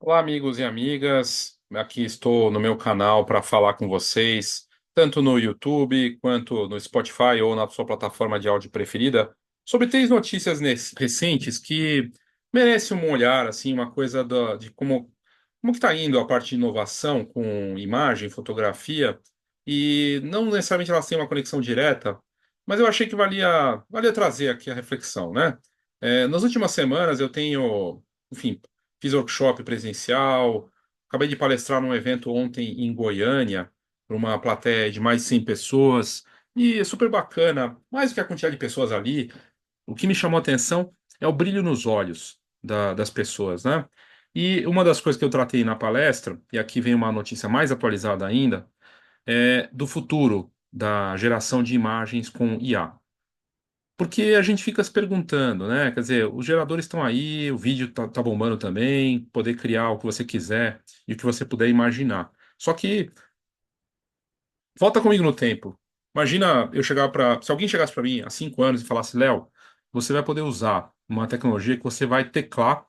Olá, amigos e amigas. Aqui estou no meu canal para falar com vocês, tanto no YouTube quanto no Spotify ou na sua plataforma de áudio preferida, sobre três notícias recentes que merecem um olhar, assim, uma coisa de como que está indo a parte de inovação com imagem, fotografia, e não necessariamente elas têm uma conexão direta, mas eu achei que valia trazer aqui a reflexão, né? Nas últimas semanas eu tenho, enfim, fiz workshop presencial, acabei de palestrar num evento ontem em Goiânia, para uma plateia de mais de 100 pessoas, e é super bacana. Mais do que a quantidade de pessoas ali, o que me chamou a atenção é o brilho nos olhos das pessoas, né? E uma das coisas que eu tratei na palestra, e aqui vem uma notícia mais atualizada ainda, é do futuro da geração de imagens com IA. Porque a gente fica se perguntando, né? Quer dizer, os geradores estão aí, o vídeo tá bombando também, poder criar o que você quiser e o que você puder imaginar. Só que, volta comigo no tempo. Imagina eu chegar para. Se alguém chegasse para mim há 5 anos e falasse, Léo, você vai poder usar uma tecnologia que você vai teclar,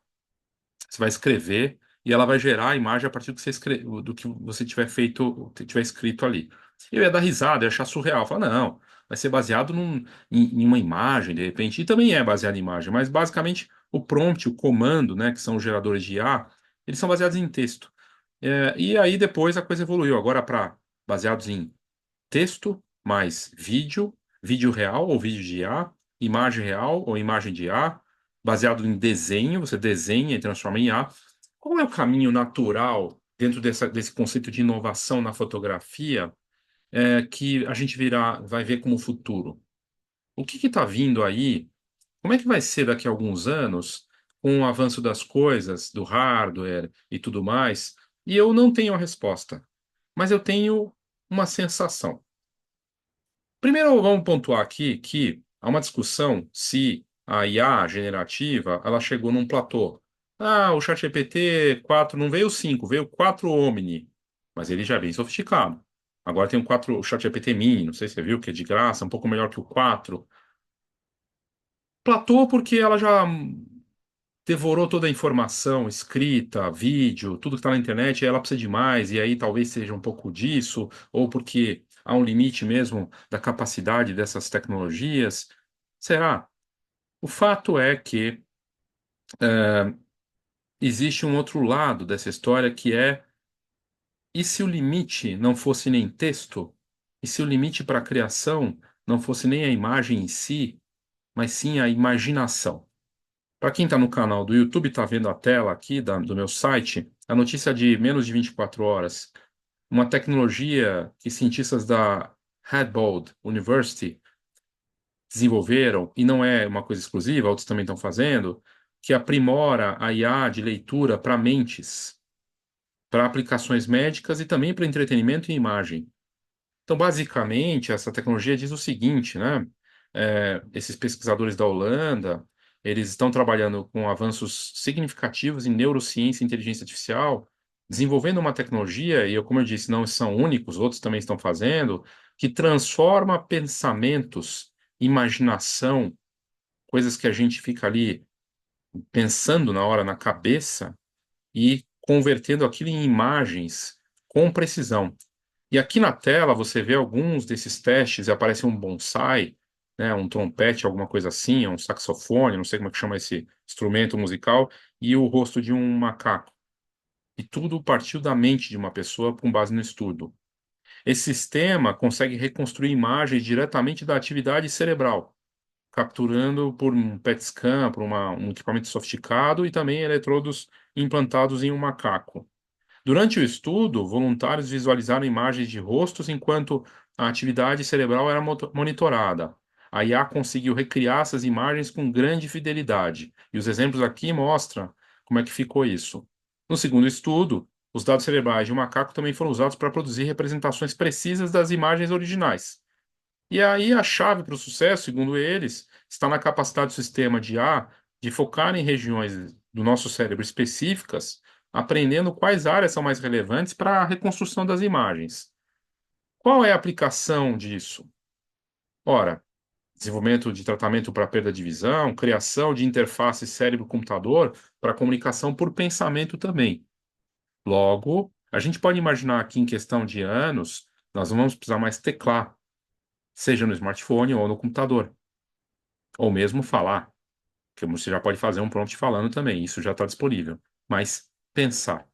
você vai escrever, e ela vai gerar a imagem a partir do que do que você tiver feito, tiver escrito ali. Eu ia dar risada, ia achar surreal. Falar, não, vai ser baseado em uma imagem, de repente, e também é baseado em imagem, mas basicamente o prompt, o comando, né, que são os geradores de IA, eles são baseados em texto. E aí depois a coisa evoluiu, agora para baseados em texto mais vídeo, vídeo real ou vídeo de IA, imagem real ou imagem de IA, baseado em desenho, você desenha e transforma em IA. Qual é o caminho natural dentro desse conceito de inovação na fotografia que a gente vai ver como futuro? O que está vindo aí? Como é que vai ser daqui a alguns anos, com o avanço das coisas, do hardware e tudo mais? E eu não tenho a resposta, mas eu tenho uma sensação. Primeiro, vamos pontuar aqui que há uma discussão se a IA generativa ela chegou num platô. Ah, o ChatGPT 4 não veio o 5, veio o 4 Omni, mas ele já é bem sofisticado. Agora tem o ChatGPT Mini, não sei se você viu, que é de graça, um pouco melhor que o 4. Platô porque ela já devorou toda a informação escrita, vídeo, tudo que está na internet, e ela precisa de mais, e aí talvez seja um pouco disso, ou porque há um limite mesmo da capacidade dessas tecnologias. Será? O fato é que existe um outro lado dessa história que é: e se o limite não fosse nem texto? E se o limite para a criação não fosse nem a imagem em si, mas sim a imaginação? Para quem está no canal do YouTube, está vendo a tela aqui do meu site, a notícia de menos de 24 horas. Uma tecnologia que cientistas da Radboud University desenvolveram, e não é uma coisa exclusiva, outros também estão fazendo, que aprimora a IA de leitura para mentes, para aplicações médicas e também para entretenimento e imagem. Então, basicamente, essa tecnologia diz o seguinte, né? Esses pesquisadores da Holanda, eles estão trabalhando com avanços significativos em neurociência e inteligência artificial, desenvolvendo uma tecnologia, e eu, como eu disse, não são únicos, outros também estão fazendo, que transforma pensamentos, imaginação, coisas que a gente fica ali pensando na hora, na cabeça, e convertendo aquilo em imagens com precisão. E aqui na tela você vê alguns desses testes, e aparece um bonsai, né, um trompete, alguma coisa assim, um saxofone, não sei como é que chama esse instrumento musical, e o rosto de um macaco. E tudo partiu da mente de uma pessoa com base no estudo. Esse sistema consegue reconstruir imagens diretamente da atividade cerebral, capturando por um PET scan, por um equipamento sofisticado e também eletrodos implantados em um macaco. Durante o estudo, voluntários visualizaram imagens de rostos enquanto a atividade cerebral era monitorada. A IA conseguiu recriar essas imagens com grande fidelidade, e os exemplos aqui mostram como é que ficou isso. No segundo estudo, os dados cerebrais de um macaco também foram usados para produzir representações precisas das imagens originais. E aí a chave para o sucesso, segundo eles, está na capacidade do sistema de IA de focar em regiões do nosso cérebro específicas, aprendendo quais áreas são mais relevantes para a reconstrução das imagens. Qual é a aplicação disso? Ora, desenvolvimento de tratamento para perda de visão, criação de interface cérebro-computador para comunicação por pensamento também. Logo, a gente pode imaginar que em questão de anos, nós não vamos precisar mais teclar, seja no smartphone ou no computador, ou mesmo falar, que você já pode fazer um prompt falando também, isso já está disponível. Mas pensar.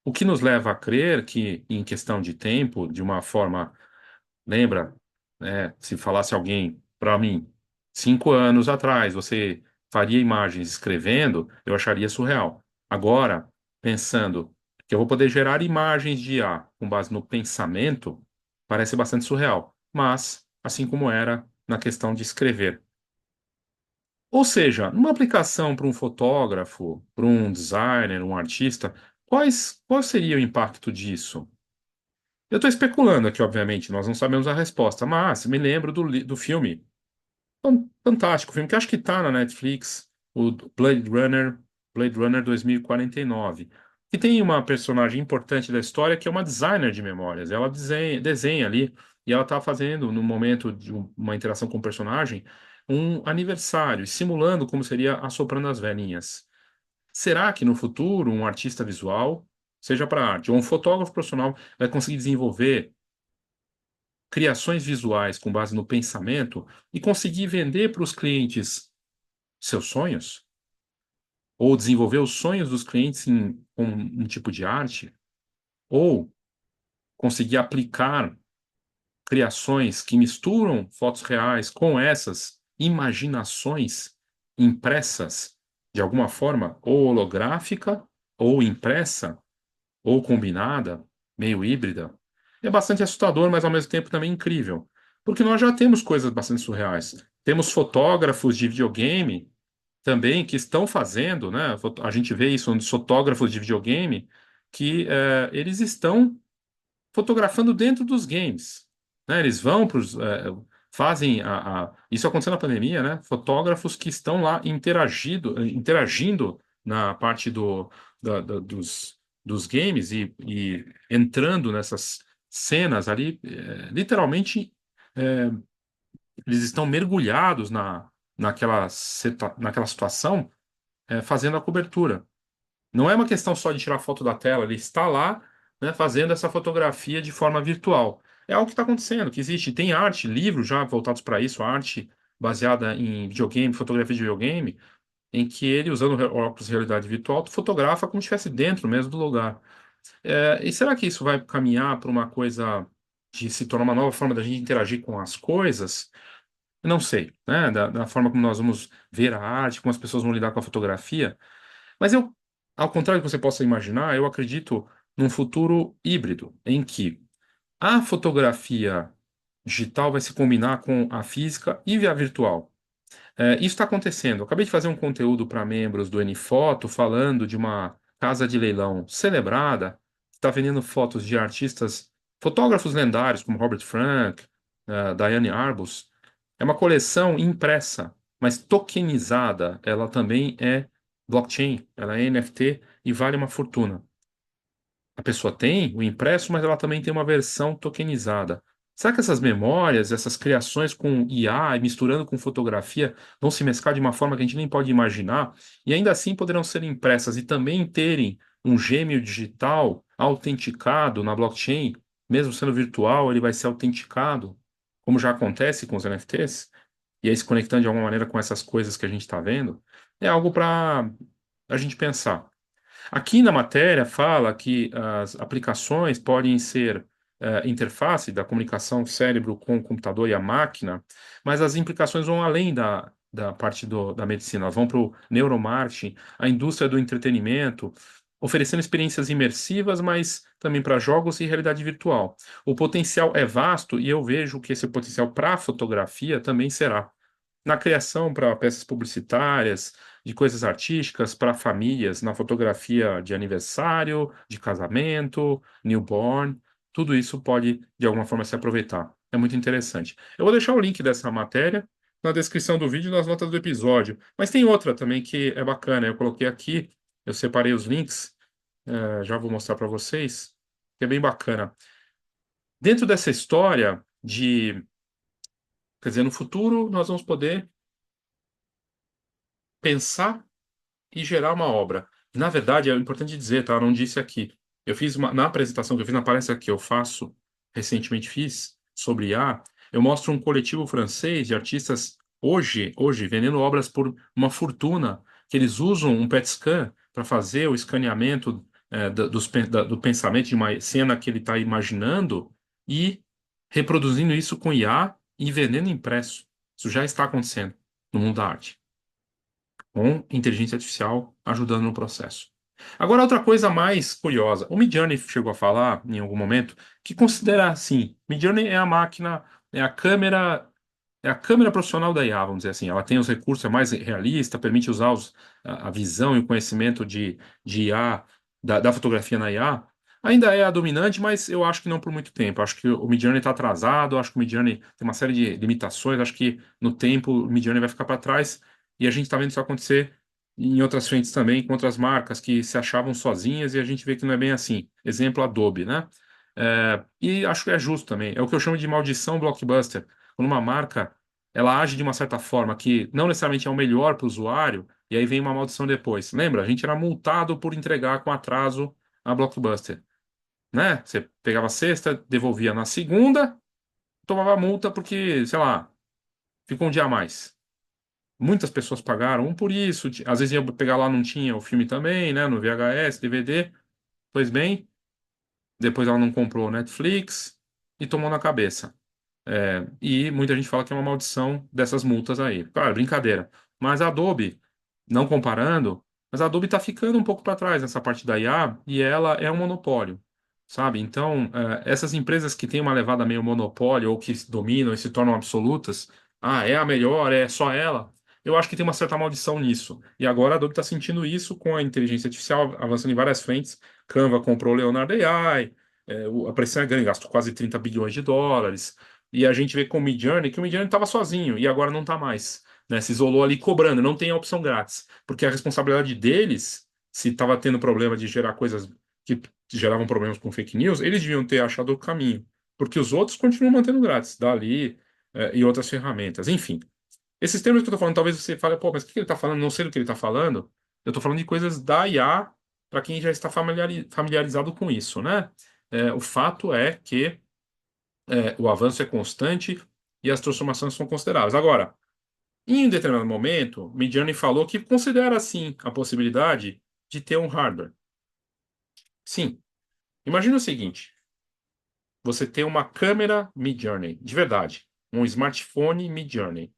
O que nos leva a crer que, em questão de tempo, de uma forma, lembra, né, se falasse alguém para mim, 5 anos atrás, você faria imagens escrevendo, eu acharia surreal. Agora, pensando que eu vou poder gerar imagens de IA com base no pensamento, parece bastante surreal. Mas, assim como era na questão de escrever. Ou seja, numa aplicação para um fotógrafo, para um designer, um artista, qual seria o impacto disso? Eu estou especulando aqui, obviamente, nós não sabemos a resposta, mas me lembro do filme, fantástico filme, que acho que está na Netflix, o Blade Runner 2049, que tem uma personagem importante da história que é uma designer de memórias. Ela desenha ali, e ela está fazendo, no momento de uma interação com o personagem, um aniversário, simulando como seria Assoprando as Velhinhas. Será que no futuro um artista visual, seja para arte, ou um fotógrafo profissional, vai conseguir desenvolver criações visuais com base no pensamento e conseguir vender para os clientes seus sonhos? Ou desenvolver os sonhos dos clientes com um tipo de arte? Ou conseguir aplicar criações que misturam fotos reais com essas imaginações impressas de alguma forma, ou holográfica, ou impressa, ou combinada, meio híbrida? É bastante assustador, mas ao mesmo tempo também incrível. Porque nós já temos coisas bastante surreais. Temos fotógrafos de videogame também que estão fazendo, né? A gente vê isso nos fotógrafos de videogame, que eles estão fotografando dentro dos games, né? Eles vão para os, fazem isso aconteceu na pandemia, né? Fotógrafos que estão lá interagindo na parte dos games e entrando nessas cenas ali, literalmente, é, eles estão mergulhados naquela situação, fazendo a cobertura. Não é uma questão só de tirar foto da tela, ele está lá, né, fazendo essa fotografia de forma virtual. É algo que está acontecendo, que existe. Tem arte, livros já voltados para isso, arte baseada em videogame, fotografia de videogame, em que ele, usando óculos de realidade virtual, fotografa como se estivesse dentro mesmo do lugar. E será que isso vai caminhar para uma coisa de se tornar uma nova forma da gente interagir com as coisas? Eu não sei, né? Da forma como nós vamos ver a arte, como as pessoas vão lidar com a fotografia. Mas eu, ao contrário do que você possa imaginar, eu acredito num futuro híbrido, em que a fotografia digital vai se combinar com a física e a virtual. Isso está acontecendo. Eu acabei de fazer um conteúdo para membros do NFoto falando de uma casa de leilão celebrada que está vendendo fotos de artistas, fotógrafos lendários como Robert Frank, Diane Arbus. É uma coleção impressa, mas tokenizada. Ela também é blockchain, ela é NFT e vale uma fortuna. A pessoa tem o impresso, mas ela também tem uma versão tokenizada. Será que essas memórias, essas criações com IA e misturando com fotografia vão se mesclar de uma forma que a gente nem pode imaginar e ainda assim poderão ser impressas e também terem um gêmeo digital autenticado na blockchain, mesmo sendo virtual, ele vai ser autenticado, como já acontece com os NFTs, e aí se conectando de alguma maneira com essas coisas que a gente está vendo? É algo para a gente pensar. Aqui na matéria fala que as aplicações podem ser interface da comunicação cérebro com o computador e a máquina, mas as implicações vão além da parte da medicina, elas vão para o neuromarketing, a indústria do entretenimento, oferecendo experiências imersivas, mas também para jogos e realidade virtual. O potencial é vasto e eu vejo que esse potencial para a fotografia também será na criação para peças publicitárias, de coisas artísticas para famílias, na fotografia de aniversário, de casamento, newborn, tudo isso pode de alguma forma se aproveitar. É muito interessante. Eu vou deixar o link dessa matéria na descrição do vídeo e nas notas do episódio. Mas tem outra também que é bacana. Eu coloquei aqui, eu separei os links, já vou mostrar para vocês, que é bem bacana. Dentro dessa história quer dizer, no futuro nós vamos poder pensar e gerar uma obra. Na verdade, é importante dizer, tá? Eu não disse aqui. Eu fiz na apresentação que eu fiz, na palestra que eu faço, recentemente fiz, sobre IA, eu mostro um coletivo francês de artistas hoje, vendendo obras por uma fortuna, que eles usam um PET scan para fazer o escaneamento do pensamento de uma cena que ele está imaginando e reproduzindo isso com IA e vendendo impresso. Isso já está acontecendo no mundo da arte, com inteligência artificial ajudando no processo. Agora, outra coisa mais curiosa. O Midjourney chegou a falar, em algum momento, que considera assim, Midjourney é a máquina, é a câmera profissional da IA, vamos dizer assim. Ela tem os recursos, é mais realista, permite usar a visão e o conhecimento de IA, da fotografia na IA. Ainda é a dominante, mas eu acho que não por muito tempo. Acho que o Midjourney está atrasado, acho que o Midjourney tem uma série de limitações, acho que no tempo o Midjourney vai ficar para trás, e a gente está vendo isso acontecer em outras frentes também, com outras marcas que se achavam sozinhas, e a gente vê que não é bem assim. Exemplo, Adobe, né? E acho que é justo também. É o que eu chamo de maldição blockbuster. Quando uma marca ela age de uma certa forma que não necessariamente é o melhor para o usuário, e aí vem uma maldição depois. Lembra? A gente era multado por entregar com atraso a Blockbuster, né? Você pegava a sexta, devolvia na segunda, tomava multa porque, sei lá, ficou um dia a mais. Muitas pessoas pagaram, um por isso, às vezes ia pegar lá, não tinha o filme também, né? No VHS, DVD. Pois bem, depois ela não comprou o Netflix e tomou na cabeça. E muita gente fala que é uma maldição dessas multas aí. Claro, brincadeira. Mas a Adobe, não comparando, mas a Adobe está ficando um pouco para trás nessa parte da IA e ela é um monopólio, sabe? Então, essas empresas que têm uma levada meio monopólio ou que dominam e se tornam absolutas, é a melhor, é só ela. Eu acho que tem uma certa maldição nisso. E agora a Adobe está sentindo isso com a inteligência artificial avançando em várias frentes. Canva comprou o Leonardo AI, a pressão é grande, gastou quase 30 bilhões de dólares. E a gente vê com o Midjourney que o Midjourney estava sozinho e agora não está mais, né? Se isolou ali cobrando, não tem a opção grátis, porque a responsabilidade deles, se estava tendo problema de gerar coisas que geravam problemas com fake news, eles deviam ter achado o caminho, porque os outros continuam mantendo grátis, Dali, e outras ferramentas. Enfim, esses termos que eu estou falando, talvez você fale, pô, mas o que ele está falando? Não sei do que ele está falando. Eu estou falando de coisas da IA para quem já está familiarizado com isso, né? O fato é que o avanço é constante e as transformações são consideráveis. Agora, em um determinado momento, Midjourney falou que considera sim a possibilidade de ter um hardware. Sim. Imagina o seguinte: você tem uma câmera Midjourney, de verdade, um smartphone Midjourney.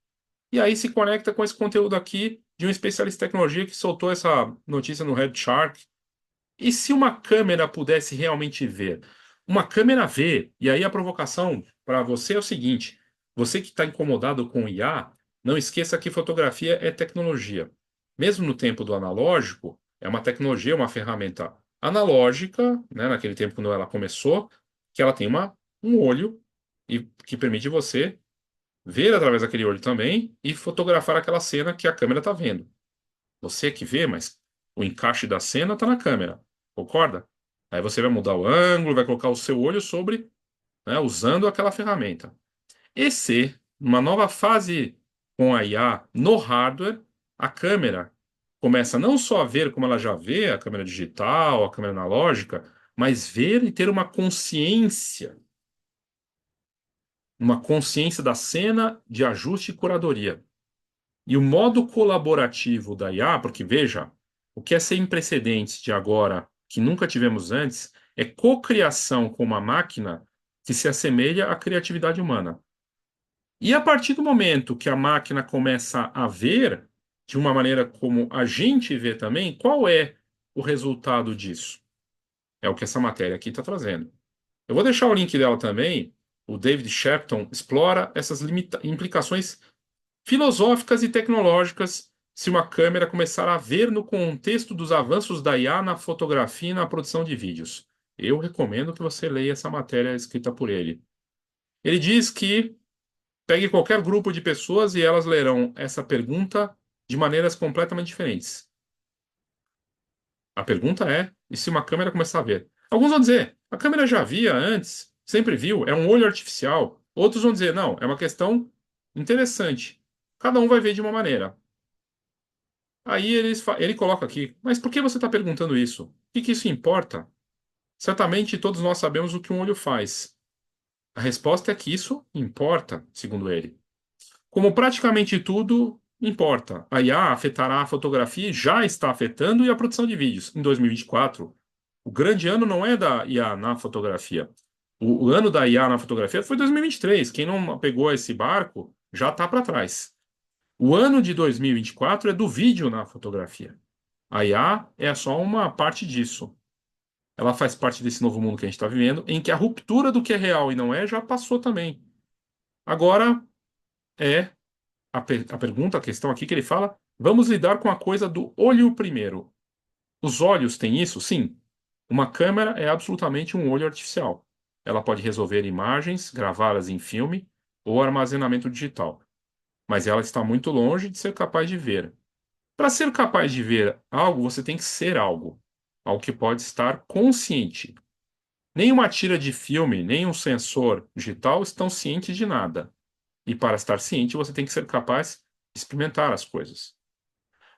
E aí se conecta com esse conteúdo aqui de um especialista em tecnologia que soltou essa notícia no Red Shark. E se uma câmera pudesse realmente ver? Uma câmera vê, e aí a provocação para você é o seguinte: você que está incomodado com o IA, não esqueça que fotografia é tecnologia. Mesmo no tempo do analógico, é uma tecnologia, uma ferramenta analógica, né, naquele tempo quando ela começou, que ela tem um olho e que permite você ver através daquele olho também e fotografar aquela cena que a câmera está vendo. Você que vê, mas o encaixe da cena está na câmera. Concorda? Aí você vai mudar o ângulo, vai colocar o seu olho sobre, né, usando aquela ferramenta. E se, numa nova fase com a IA no hardware, a câmera começa não só a ver como ela já vê, a câmera digital, a câmera analógica, mas ver e ter uma consciência da cena de ajuste e curadoria. E o modo colaborativo da IA, porque veja, o que é sem precedentes de agora, que nunca tivemos antes, é cocriação com uma máquina que se assemelha à criatividade humana. E a partir do momento que a máquina começa a ver de uma maneira como a gente vê também, qual é o resultado disso? É o que essa matéria aqui está trazendo. Eu vou deixar o link dela também. O David Shepton explora essas implicações filosóficas e tecnológicas se uma câmera começar a ver no contexto dos avanços da IA na fotografia e na produção de vídeos. Eu recomendo que você leia essa matéria escrita por ele. Ele diz que pegue qualquer grupo de pessoas e elas lerão essa pergunta de maneiras completamente diferentes. A pergunta é: e se uma câmera começar a ver? Alguns vão dizer, a câmera já via antes, sempre viu, é um olho artificial. Outros vão dizer, não, é uma questão interessante. Cada um vai ver de uma maneira. Aí ele coloca aqui, mas por que você está perguntando isso? O que isso importa? Certamente todos nós sabemos o que um olho faz. A resposta é que isso importa, segundo ele. Como praticamente tudo importa, a IA afetará a fotografia e já está afetando e a produção de vídeos. Em 2024, o grande ano não é da IA na fotografia. O ano da IA na fotografia foi 2023. Quem não pegou esse barco já está para trás. O ano de 2024 é do vídeo na fotografia. A IA é só uma parte disso. Ela faz parte desse novo mundo que a gente está vivendo, em que a ruptura do que é real e não é já passou também. Agora é a pergunta, a questão aqui que ele fala: vamos lidar com a coisa do olho primeiro. Os olhos têm isso? Sim. Uma câmera é absolutamente um olho artificial. Ela pode resolver imagens, gravá-las em filme ou armazenamento digital, mas ela está muito longe de ser capaz de ver. Para ser capaz de ver algo, você tem que ser algo, algo que pode estar consciente. Nem uma tira de filme, nem um sensor digital estão cientes de nada. E para estar ciente, você tem que ser capaz de experimentar as coisas.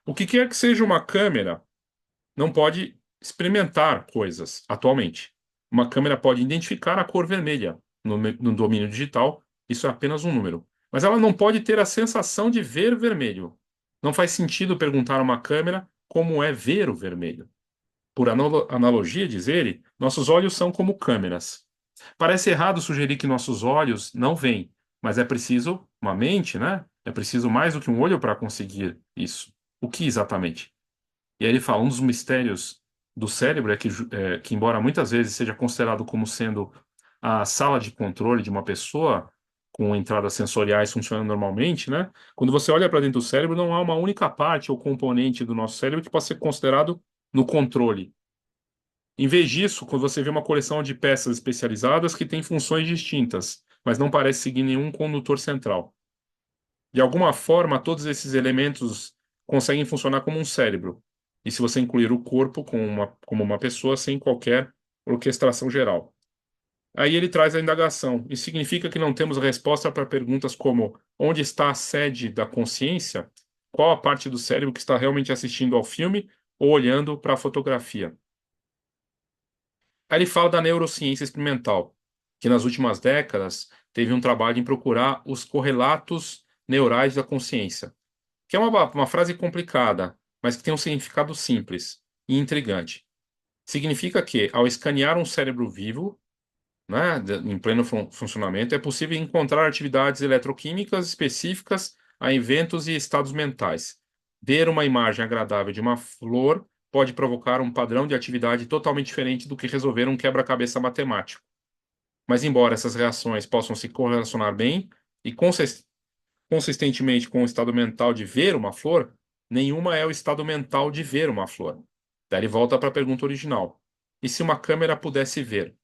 O que quer que seja uma câmera, não pode experimentar coisas atualmente. Uma câmera pode identificar a cor vermelha no domínio digital, isso é apenas um número. Mas ela não pode ter a sensação de ver vermelho. Não faz sentido perguntar a uma câmera como é ver o vermelho. Por analogia, diz ele, nossos olhos são como câmeras. Parece errado sugerir que nossos olhos não veem, mas é preciso uma mente, né? É preciso mais do que um olho para conseguir isso. O que exatamente? E aí ele fala, um dos mistérios do cérebro é que, embora muitas vezes seja considerado como sendo a sala de controle de uma pessoa, com entradas sensoriais funcionando normalmente, né? Quando você olha para dentro do cérebro, não há uma única parte ou componente do nosso cérebro que possa ser considerado no controle. Em vez disso, quando você vê uma coleção de peças especializadas que têm funções distintas, mas não parece seguir nenhum condutor central. De alguma forma, todos esses elementos conseguem funcionar como um cérebro. E se você incluir o corpo como uma pessoa sem qualquer orquestração geral. Aí ele traz a indagação. Isso significa que não temos resposta para perguntas como onde está a sede da consciência? Qual a parte do cérebro que está realmente assistindo ao filme ou olhando para a fotografia? Aí ele fala da neurociência experimental, que nas últimas décadas teve um trabalho em procurar os correlatos neurais da consciência, que é uma frase complicada, mas que tem um significado simples e intrigante. Significa que, ao escanear um cérebro vivo, né, em pleno funcionamento, é possível encontrar atividades eletroquímicas específicas a eventos e estados mentais. Ver uma imagem agradável de uma flor pode provocar um padrão de atividade totalmente diferente do que resolver um quebra-cabeça matemático. Mas, embora essas reações possam se correlacionar bem e consistentemente com o estado mental de ver uma flor, nenhuma é o estado mental de ver uma flor. Daí ele volta para a pergunta original: e se uma câmera pudesse ver?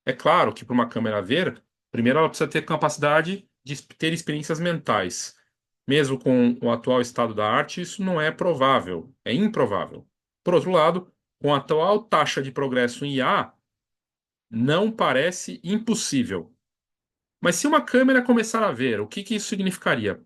É claro que para uma câmera ver, primeiro ela precisa ter capacidade de ter experiências mentais. Mesmo com o atual estado da arte, isso não é provável, é improvável. Por outro lado, com a atual taxa de progresso em IA, não parece impossível. Mas se uma câmera começar a ver, o que que isso significaria?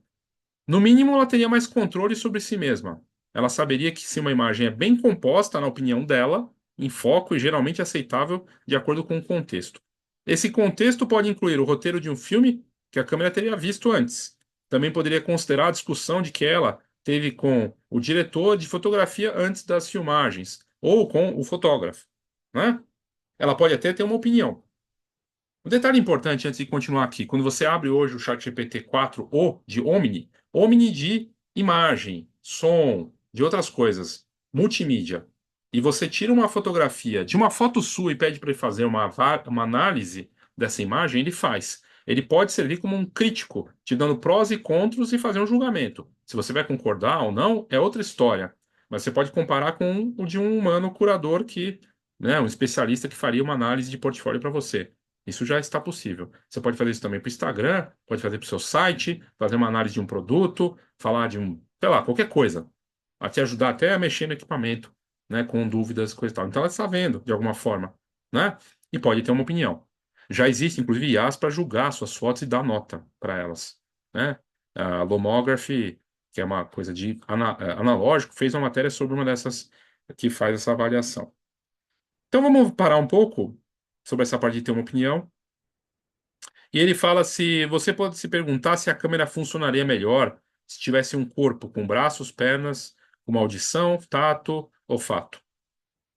No mínimo, ela teria mais controle sobre si mesma. Ela saberia que se uma imagem é bem composta, na opinião dela, em foco e geralmente aceitável de acordo com o contexto. Esse contexto pode incluir o roteiro de um filme que a câmera teria visto antes. Também poderia considerar a discussão de que ela teve com o diretor de fotografia antes das filmagens, ou com o fotógrafo, né? Ela pode até ter uma opinião. Um detalhe importante antes de continuar aqui, quando você abre hoje o ChatGPT 4 de Omni, Omni de imagem, som, de outras coisas, multimídia, e você tira uma fotografia de uma foto sua e pede para ele fazer uma análise dessa imagem, ele faz. Ele pode servir como um crítico, te dando prós e contras e fazer um julgamento. Se você vai concordar ou não, é outra história. Mas você pode comparar com o de um humano curador que, né, um especialista que faria uma análise de portfólio para você. Isso já está possível. Você pode fazer isso também para o Instagram, pode fazer para o seu site, fazer uma análise de um produto, falar de um, sei lá, qualquer coisa. A te ajudar até a mexer no equipamento, né, com dúvidas, coisa e tal. Então ela está vendo, de alguma forma, né? E pode ter uma opinião. Já existe, inclusive, IAs para julgar suas fotos e dar nota para elas, né? A Lomography, que é uma coisa de analógico, fez uma matéria sobre uma dessas que faz essa avaliação. Então vamos parar um pouco sobre essa parte de ter uma opinião. E ele fala se você pode se perguntar se a câmera funcionaria melhor se tivesse um corpo com braços, pernas, uma audição, tato, olfato.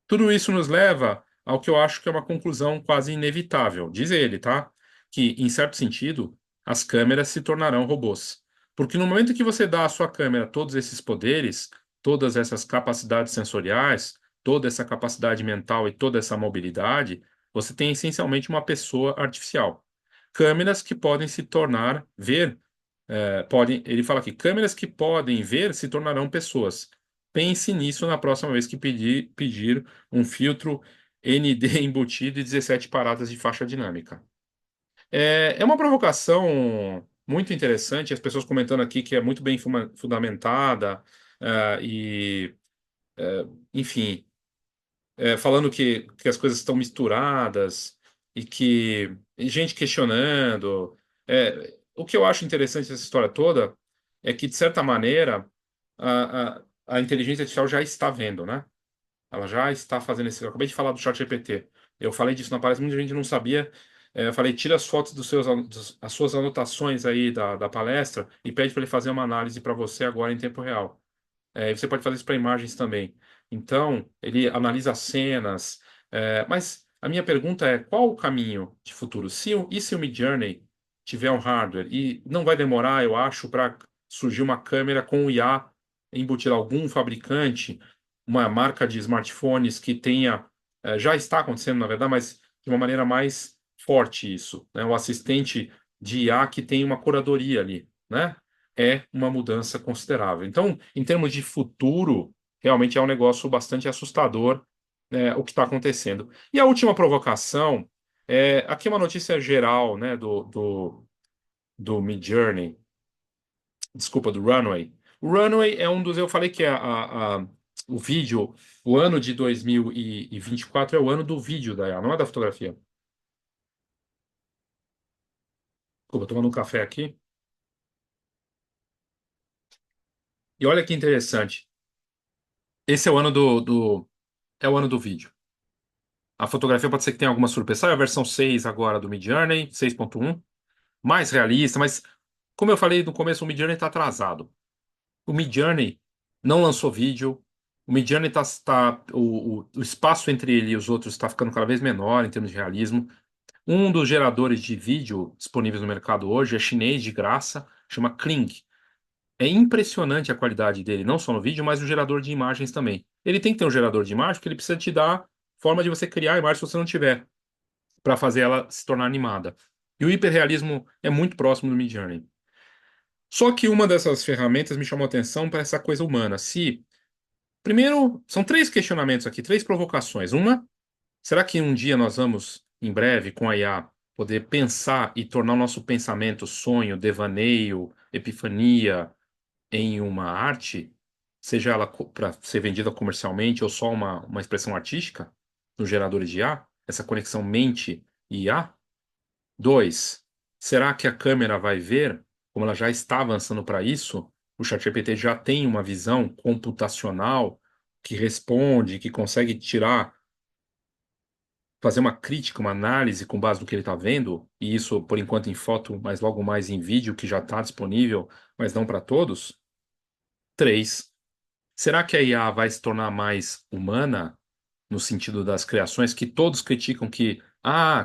Tudo isso nos leva ao que eu acho que é uma conclusão quase inevitável, diz ele, tá? Que, em certo sentido, as câmeras se tornarão robôs. Porque no momento que você dá à sua câmera todos esses poderes, todas essas capacidades sensoriais, toda essa capacidade mental e toda essa mobilidade, você tem essencialmente uma pessoa artificial. Câmeras que podem se tornar, ver, podem, ele fala aqui, câmeras que podem ver se tornarão pessoas. Pense nisso na próxima vez que pedir um filtro ND embutido e 17 paradas de faixa dinâmica. É uma provocação muito interessante, as pessoas comentando aqui que é muito bem fundamentada, e, enfim, falando que as coisas estão misturadas e gente questionando. O que eu acho interessante dessa história toda é que, de certa maneira, a inteligência artificial já está vendo, né? Ela já está fazendo esse. Eu acabei de falar do ChatGPT. Eu falei disso na palestra, muita gente não sabia. Eu falei, tira as fotos as suas anotações aí da palestra e pede para ele fazer uma análise para você agora em tempo real. E você pode fazer isso para imagens também. Então, ele analisa as cenas. Mas a minha pergunta é: qual o caminho de futuro? E se o Midjourney tiver um hardware? E não vai demorar, eu acho, para surgir uma câmera com o IA embutida. Algum fabricante, uma marca de smartphones que tenha. Já está acontecendo, na verdade, mas de uma maneira mais forte isso, né? O assistente de IA que tem uma curadoria ali, né? É uma mudança considerável. Então, em termos de futuro, realmente é um negócio bastante assustador, o que está acontecendo. E a última provocação, aqui é uma notícia geral, né, do Midjourney, desculpa, do Runway. O Runway é um dos, eu falei que o vídeo, o ano de 2024 é o ano do vídeo da IA, não é da fotografia. Desculpa, tomando um café aqui. E olha que interessante. Esse é o ano é o ano do vídeo. A fotografia pode ser que tenha alguma surpresa. Sai a versão 6 agora do Midjourney, 6.1, mais realista, mas como eu falei no começo, o Midjourney está atrasado. O Midjourney não lançou vídeo, o Midjourney o espaço entre ele e os outros está ficando cada vez menor em termos de realismo. Um dos geradores de vídeo disponíveis no mercado hoje é chinês de graça, chama Kling. É impressionante a qualidade dele, não só no vídeo, mas no gerador de imagens também. Ele tem que ter um gerador de imagem porque ele precisa te dar forma de você criar a imagem se você não tiver, para fazer ela se tornar animada. E o hiperrealismo é muito próximo do Midjourney. Só que uma dessas ferramentas me chamou a atenção para essa coisa humana. Primeiro, são três questionamentos aqui, três provocações. Uma, será que um dia nós vamos, em breve, com a IA, poder pensar e tornar o nosso pensamento, sonho, devaneio, epifania em uma arte, seja ela para ser vendida comercialmente ou só uma expressão artística, nos geradores de IA, essa conexão mente e IA? Dois, será que a câmera vai ver, como ela já está avançando para isso, o ChatGPT já tem uma visão computacional que responde, que consegue fazer uma crítica, uma análise com base no que ele está vendo, e isso por enquanto em foto, mas logo mais em vídeo, que já está disponível, mas não para todos? Três, será que a IA vai se tornar mais humana, no sentido das criações, que todos criticam que,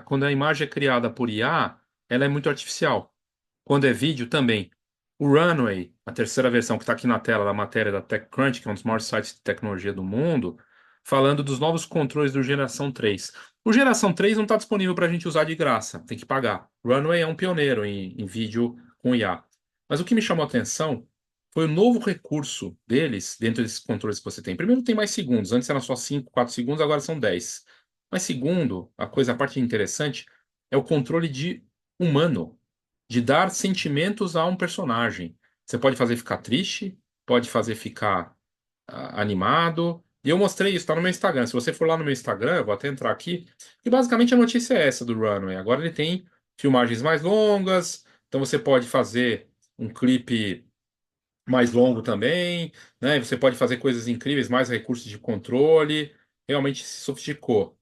quando a imagem é criada por IA, ela é muito artificial. Quando é vídeo, também. O Runway, a terceira versão que está aqui na tela da matéria da TechCrunch, que é um dos maiores sites de tecnologia do mundo, falando dos novos controles do Geração 3. O Geração 3 não está disponível para a gente usar de graça, tem que pagar. O Runway é um pioneiro em vídeo com IA. Mas o que me chamou a atenção foi o novo recurso deles dentro desses controles que você tem. Primeiro, tem mais segundos. Antes eram só 5, 4 segundos, agora são 10. Mas segundo, a parte interessante é o controle de humano, de dar sentimentos a um personagem. Você pode fazer ficar triste, pode fazer ficar animado. E eu mostrei isso, está no meu Instagram. Se você for lá no meu Instagram, eu vou até entrar aqui. E basicamente a notícia é essa do Runway. Agora ele tem filmagens mais longas, então você pode fazer um clipe mais longo também, né? Você pode fazer coisas incríveis, mais recursos de controle. Realmente se sofisticou.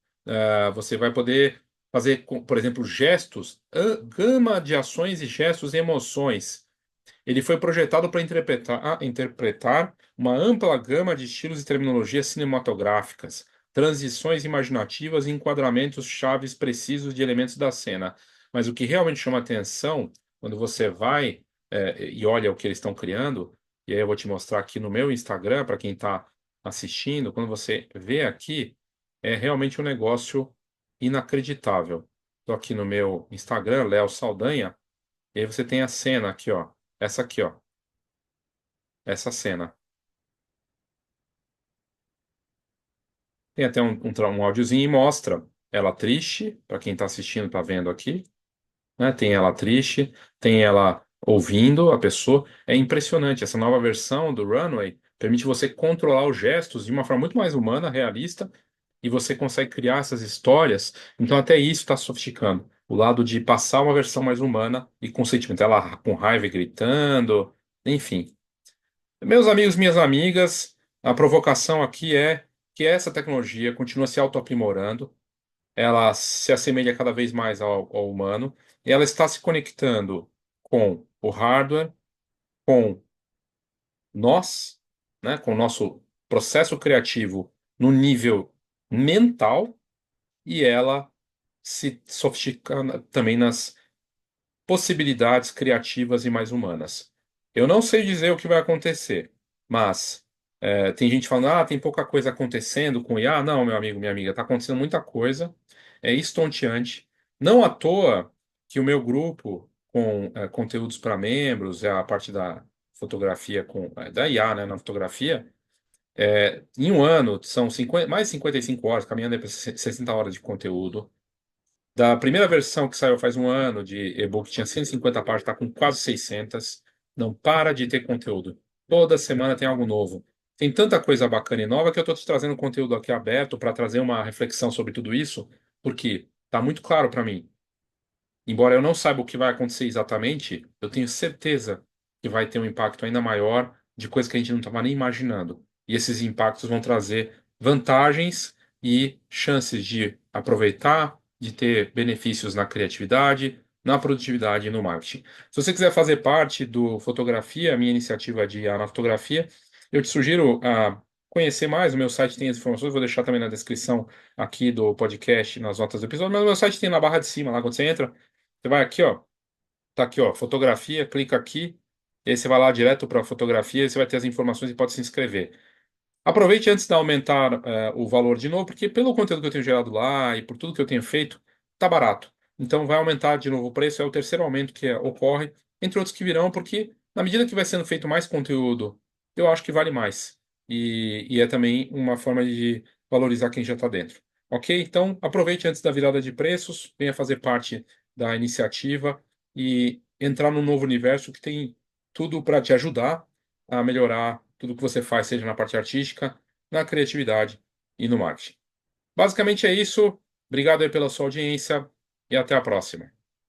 Você vai poder fazer, por exemplo, gestos, gama de ações e gestos e emoções. Ele foi projetado para interpretar uma ampla gama de estilos e terminologias cinematográficas, transições imaginativas e enquadramentos chaves precisos de elementos da cena. Mas o que realmente chama atenção, quando você vai, e olha o que eles estão criando, e aí eu vou te mostrar aqui no meu Instagram, para quem está assistindo, quando você vê aqui, é realmente um negócio inacreditável. Estou aqui no meu Instagram, Léo Saldanha, e aí você tem a cena aqui, ó. Essa aqui, ó. Essa cena. Tem até um áudiozinho e mostra ela triste, para quem está assistindo, tá vendo aqui, né? Tem ela triste, tem ela ouvindo a pessoa. É impressionante. Essa nova versão do Runway permite você controlar os gestos de uma forma muito mais humana, realista, e você consegue criar essas histórias. Então, até isso está sofisticando. O lado de passar uma versão mais humana e com sentimento. Ela com raiva e gritando, enfim. Meus amigos, minhas amigas, a provocação aqui é que essa tecnologia continua se autoaprimorando, ela se assemelha cada vez mais ao humano, e ela está se conectando com o hardware, com nós, né, com o nosso processo criativo no nível mental, e ela se sofistica também nas possibilidades criativas e mais humanas. Eu não sei dizer o que vai acontecer, mas tem gente falando, tem pouca coisa acontecendo com IA. Não, meu amigo, minha amiga, está acontecendo muita coisa, é estonteante. Não à toa que o meu grupo com conteúdos para membros, é a parte da fotografia da IA, né, na fotografia, em um ano são 50, mais de 55 horas, caminhando para 60 horas de conteúdo. Da primeira versão que saiu faz um ano de e-book, tinha 150 páginas, está com quase 600. Não para de ter conteúdo. Toda semana tem algo novo. Tem tanta coisa bacana e nova que eu estou te trazendo conteúdo aqui aberto para trazer uma reflexão sobre tudo isso, porque está muito claro para mim. Embora eu não saiba o que vai acontecer exatamente, eu tenho certeza que vai ter um impacto ainda maior de coisas que a gente não estava nem imaginando. E esses impactos vão trazer vantagens e chances de aproveitar, de ter benefícios na criatividade, na produtividade e no marketing. Se você quiser fazer parte do Fotografia, a minha iniciativa de IA na fotografia, eu te sugiro conhecer mais. O meu site tem as informações, vou deixar também na descrição aqui do podcast, nas notas do episódio, mas o meu site tem na barra de cima, lá quando você entra. Você vai aqui, ó. Tá aqui, ó. Fotografia, clica aqui. E aí você vai lá direto para fotografia e você vai ter as informações e pode se inscrever. Aproveite antes de aumentar o valor de novo, porque pelo conteúdo que eu tenho gerado lá e por tudo que eu tenho feito, tá barato. Então vai aumentar de novo o preço, é o terceiro aumento que ocorre, entre outros que virão, porque na medida que vai sendo feito mais conteúdo, eu acho que vale mais. E é também uma forma de valorizar quem já está dentro. Ok? Então aproveite antes da virada de preços, venha fazer parte da iniciativa e entrar num novo universo que tem tudo para te ajudar a melhorar tudo que você faz, seja na parte artística, na criatividade e no marketing. Basicamente é isso. Obrigado aí pela sua audiência e até a próxima.